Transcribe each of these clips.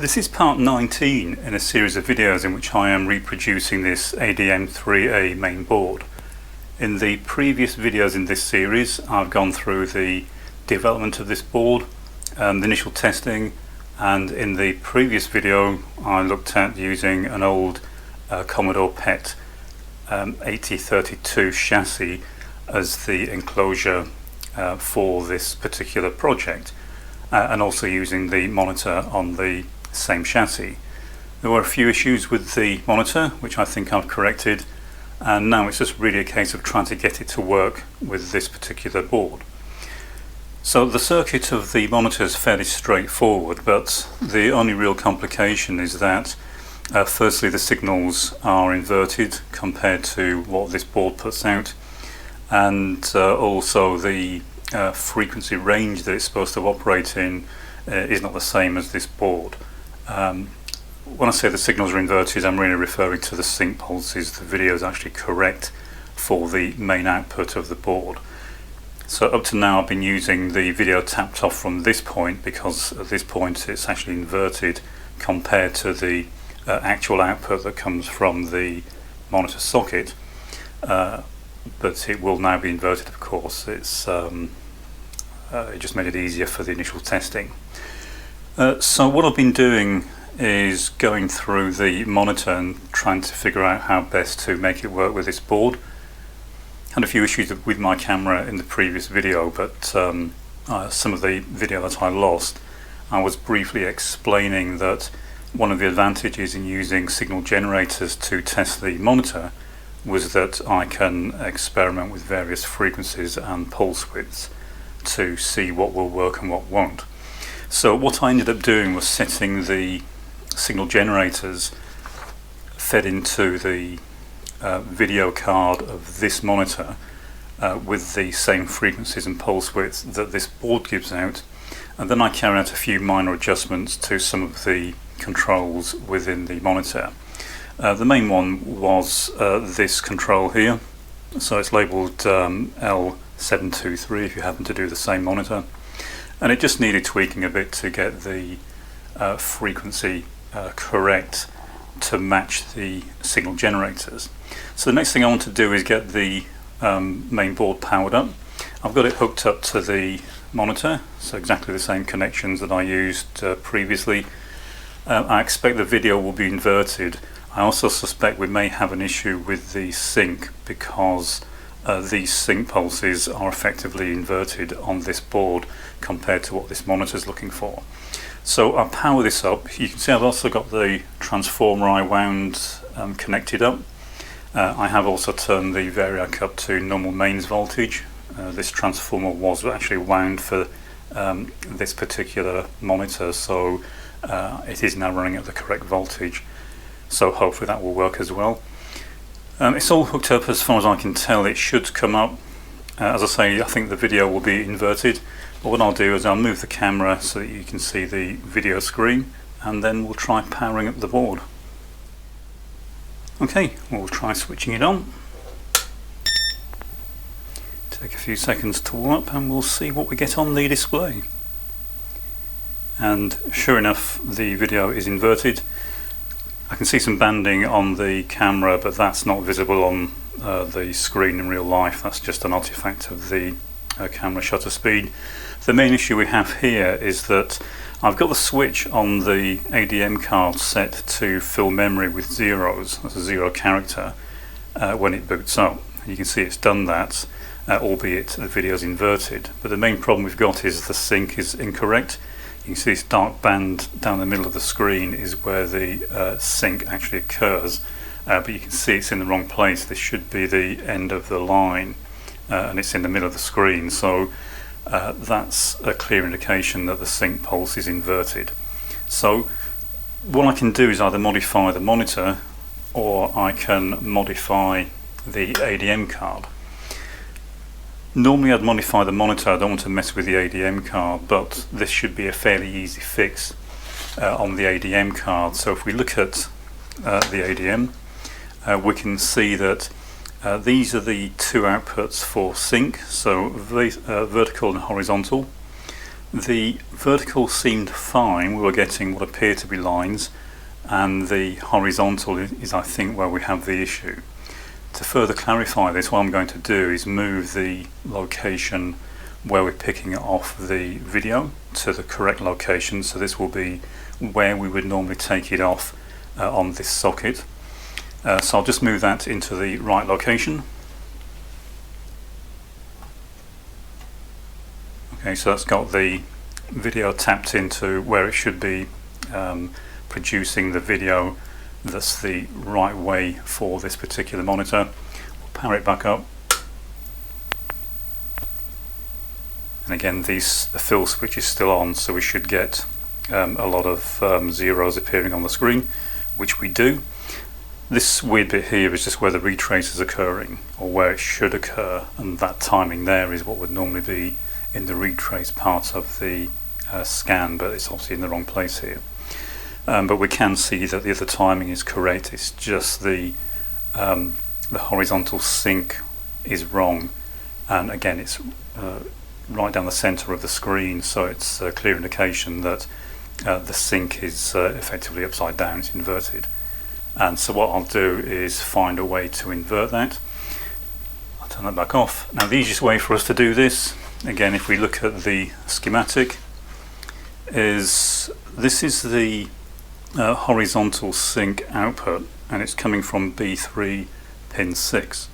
This is part 19 in a series of videos in which I am reproducing this ADM-3A main board. In the previous videos in this series I've gone through the development of this board, the initial testing, and in the previous video I looked at using an old Commodore PET 8032 chassis as the enclosure for this particular project, and also using the monitor on the same chassis. There were a few issues with the monitor which I think I've corrected, and now it's just really a case of trying to get it to work with this particular board. So the circuit of the monitor is fairly straightforward, but the only real complication is that firstly the signals are inverted compared to what this board puts out, and also the frequency range that it's supposed to operate in is not the same as this board. When I say the signals are inverted, I'm really referring to the sync pulses. The video is actually correct for the main output of the board. So up to now I've been using the video tapped off from this point, because at this point it's actually inverted compared to the actual output that comes from the monitor socket, but it will now be inverted, of course. It just made it easier for the initial testing. So what I've been doing is going through the monitor and trying to figure out how best to make it work with this board. Had a few issues with my camera in the previous video, but some of the video that I lost, I was briefly explaining that one of the advantages in using signal generators to test the monitor was that I can experiment with various frequencies and pulse widths to see what will work and what won't. So what I ended up doing was setting the signal generators fed into the video card of this monitor with the same frequencies and pulse widths that this board gives out, and then I carry out a few minor adjustments to some of the controls within the monitor. The main one was this control here, so it's labelled L723 if you happen to do the same monitor, and it just needed tweaking a bit to get the frequency correct to match the signal generators. So the next thing I want to do is get the main board powered up. I've got it hooked up to the monitor, so exactly the same connections that I used previously. I expect the video will be inverted. I also suspect we may have an issue with the sync, because these sync pulses are effectively inverted on this board compared to what this monitor is looking for. So I'll power this up. You can see I've also got the transformer I wound connected up. I have also turned the variac up to normal mains voltage. This transformer was actually wound for this particular monitor, so it is now running at the correct voltage. So hopefully that will work as well. It's all hooked up as far as I can tell. It should come up. As I say, I think the video will be inverted, but what I'll do is I'll move the camera so that you can see the video screen, and then we'll try powering up the board. Okay, we'll try switching it on. Take a few seconds to warm up and we'll see what we get on the display. And sure enough, the video is inverted. I can see some banding on the camera, but that's not visible on the screen in real life. That's just an artifact of the camera shutter speed. The main issue we have here is that I've got the switch on the ADM card set to fill memory with zeros. That's a zero character when it boots up. You can see it's done that, albeit the video is inverted. But the main problem we've got is the sync is incorrect. You can see this dark band down the middle of the screen is where the sync actually occurs, but you can see it's in the wrong place. This should be the end of the line, and it's in the middle of the screen, so that's a clear indication that the sync pulse is inverted. So what I can do is either modify the monitor, or I can modify the ADM card. Normally I'd modify the monitor. I don't want to mess with the ADM card, but this should be a fairly easy fix on the ADM card. So if we look at the ADM, we can see that these are the two outputs for sync, so vertical and horizontal. The vertical seemed fine, we were getting what appeared to be lines, and the horizontal is I think where we have the issue. To further clarify this, what I'm going to do is move the location where we're picking off the video to the correct location, so this will be where we would normally take it off on this socket. So I'll just move that into the right location. Okay, so that's got the video tapped into where it should be producing the video that's the right way for this particular monitor. We'll power it back up. And again, the fill switch is still on, so we should get a lot of zeros appearing on the screen, which we do. This weird bit here is just where the retrace is occurring, or where it should occur, and that timing there is what would normally be in the retrace part of the scan, but it's obviously in the wrong place here. But we can see that the other timing is correct. It's just the horizontal sync is wrong, and again it's right down the center of the screen, so it's a clear indication that the sync is effectively upside down, it's inverted. And so what I'll do is find a way to invert that. I'll turn that back off. Now the easiest way for us to do this, again if we look at the schematic, is this is the horizontal sync output, and it's coming from B3 pin 6.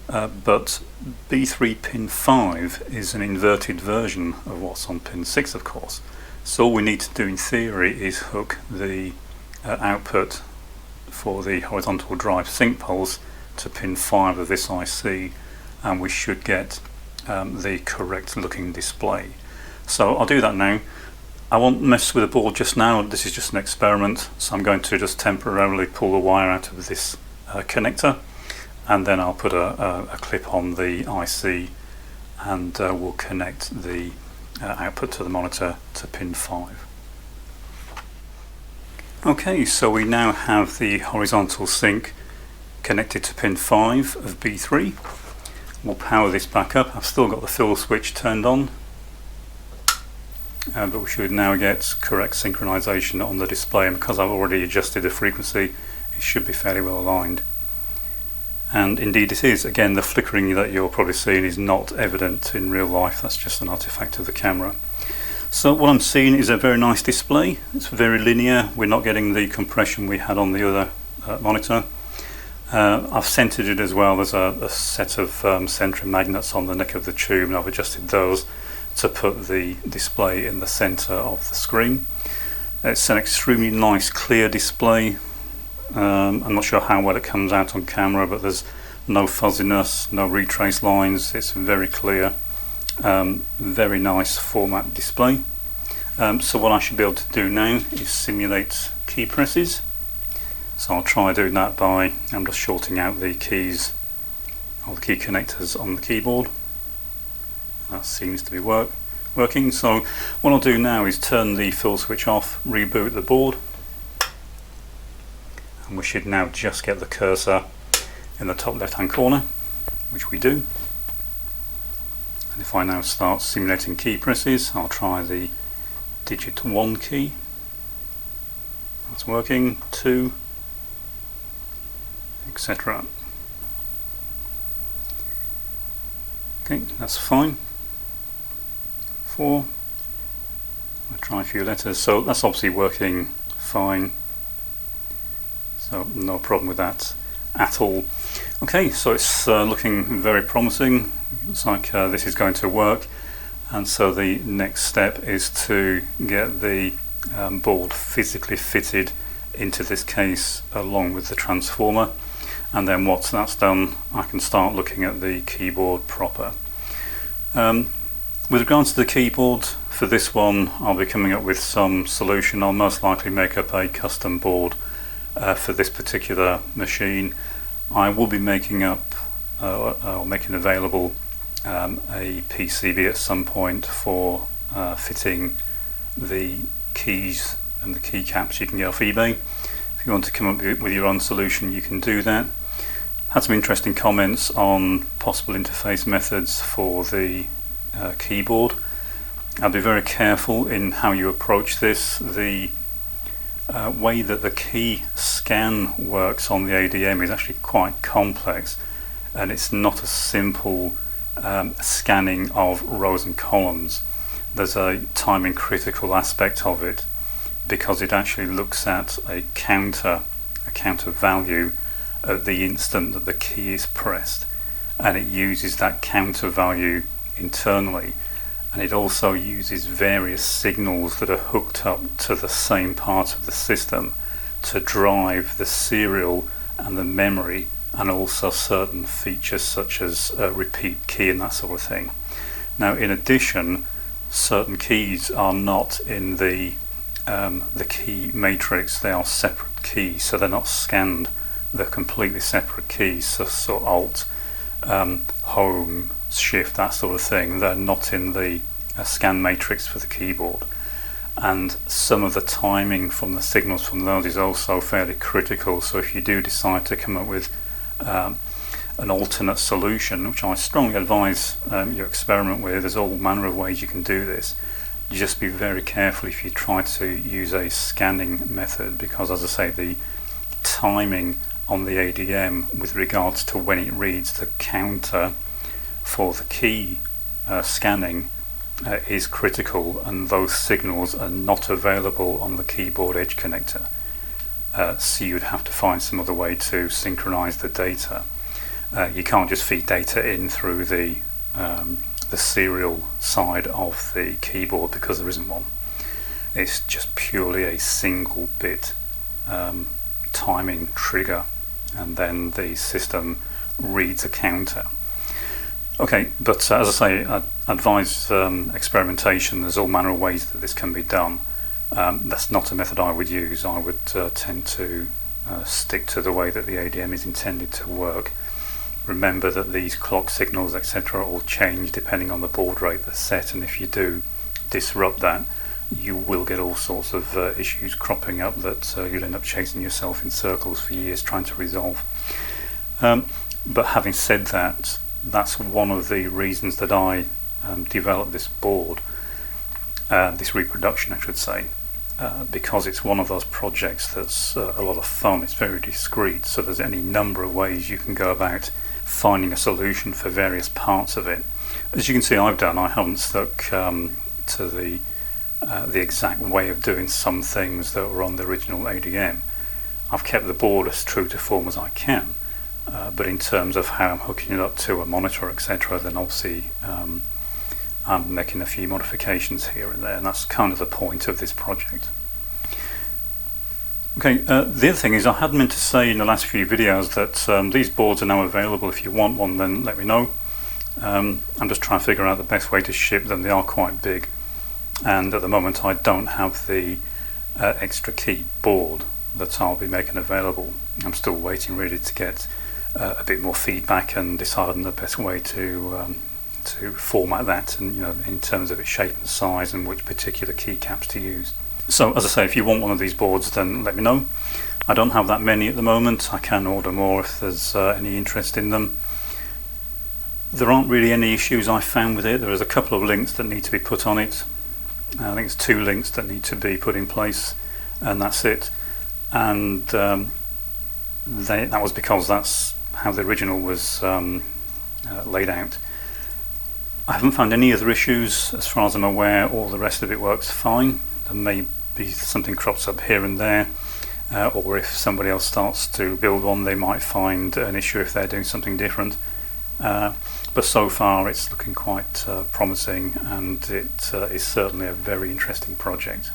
But B3 pin 5 is an inverted version of what's on pin 6, of course. So all we need to do in theory is hook the output for the horizontal drive sync pulse to pin 5 of this IC, and we should get the correct looking display. So I'll do that now. I won't mess with the board just now, this is just an experiment, so I'm going to just temporarily pull the wire out of this connector, and then I'll put a clip on the IC, and we'll connect the output to the monitor to pin 5. Okay, so we now have the horizontal sync connected to pin 5 of B3. We'll power this back up. I've still got the fill switch turned on, but we should now get correct synchronization on the display, and because I've already adjusted the frequency, it should be fairly well aligned. And indeed it is. Again, the flickering that you're probably seeing is not evident in real life, that's just an artifact of the camera. So what I'm seeing is a very nice display. It's very linear, we're not getting the compression we had on the other monitor. I've centered it as well. There's a set of centering magnets on the neck of the tube, and I've adjusted those to put the display in the center of the screen. It's an extremely nice clear display. I'm not sure how well it comes out on camera, but there's no fuzziness, no retrace lines. It's very clear, very nice format display. So what I should be able to do now is simulate key presses. So I'll try doing that by, I'm just shorting out the keys, or the key connectors on the keyboard. That seems to be working. So what I'll do now is turn the fill switch off, reboot the board, and we should now just get the cursor in the top left hand corner, which we do. And if I now start simulating key presses, I'll try the digit 1 key. That's working, 2, etc. Okay, that's fine. 4. I'll try a few letters. So that's obviously working fine. So no problem with that at all. Okay, so it's looking very promising. Looks like this is going to work. And so the next step is to get the board physically fitted into this case along with the transformer. And then once that's done, I can start looking at the keyboard proper. With regards to the keyboard, for this one I'll be coming up with some solution. I'll most likely make up a custom board for this particular machine. I will be making up or making available a PCB at some point for fitting the keys and the keycaps you can get off eBay. If you want to come up with your own solution, you can do that. Had some interesting comments on possible interface methods for the keyboard. I'll be very careful in how you approach this. The way that the key scan works on the ADM is actually quite complex, and it's not a simple scanning of rows and columns. There's a timing critical aspect of it, because it actually looks at a counter value at the instant that the key is pressed, and it uses that counter value internally, and it also uses various signals that are hooked up to the same part of the system to drive the serial and the memory, and also certain features such as repeat key and that sort of thing. Now, in addition, certain keys are not in the key matrix. They are separate keys, so they're not scanned. They're completely separate keys. So Alt, Home, Shift, that sort of thing. They're not in the scan matrix for the keyboard. And some of the timing from the signals from those is also fairly critical. So if you do decide to come up with an alternate solution, which I strongly advise you experiment with, there's all manner of ways you can do this. You just be very careful if you try to use a scanning method, because, as I say, the timing on the ADM with regards to when it reads the counter for the key scanning is critical, and those signals are not available on the keyboard edge connector. So you'd have to find some other way to synchronize the data. You can't just feed data in through the serial side of the keyboard, because there isn't one. It's just purely a single bit timing trigger, and then the system reads a counter. Okay, but as I say, I advise experimentation. There's all manner of ways that this can be done. That's not a method I would use. I would tend to stick to the way that the ADM is intended to work. Remember that these clock signals, etc., all change depending on the baud rate that's set, and if you do disrupt that, you will get all sorts of issues cropping up that you'll end up chasing yourself in circles for years trying to resolve. But having said that, that's one of the reasons that I developed this board, this reproduction I should say, because it's one of those projects that's a lot of fun. It's very discrete, so there's any number of ways you can go about finding a solution for various parts of it. As you can see, I haven't stuck to the exact way of doing some things that were on the original ADM. I've kept the board as true to form as I can, but in terms of how I'm hooking it up to a monitor, etc., then obviously I'm making a few modifications here and there, and that's kind of the point of this project. Okay, the other thing is, I had meant to say in the last few videos that these boards are now available. If you want one, then let me know. I'm just trying to figure out the best way to ship them. They are quite big, and at the moment I don't have the extra key board that I'll be making available. I'm still waiting really to get a bit more feedback and decide on the best way to format that, and in terms of its shape and size and which particular keycaps to use. So as I say, if you want one of these boards, then let me know. I don't have that many at the moment. I can order more if there's any interest in them. There aren't really any issues I found with it. There is a couple of links that need to be put on it. I think it's 2 links that need to be put in place, and that's it. And that was because that's how the original was laid out. I haven't found any other issues as far as I'm aware. All the rest of it works fine. There may be something crops up here and there, or if somebody else starts to build one, they might find an issue if they're doing something different. But so far it's looking quite promising, and it is certainly a very interesting project.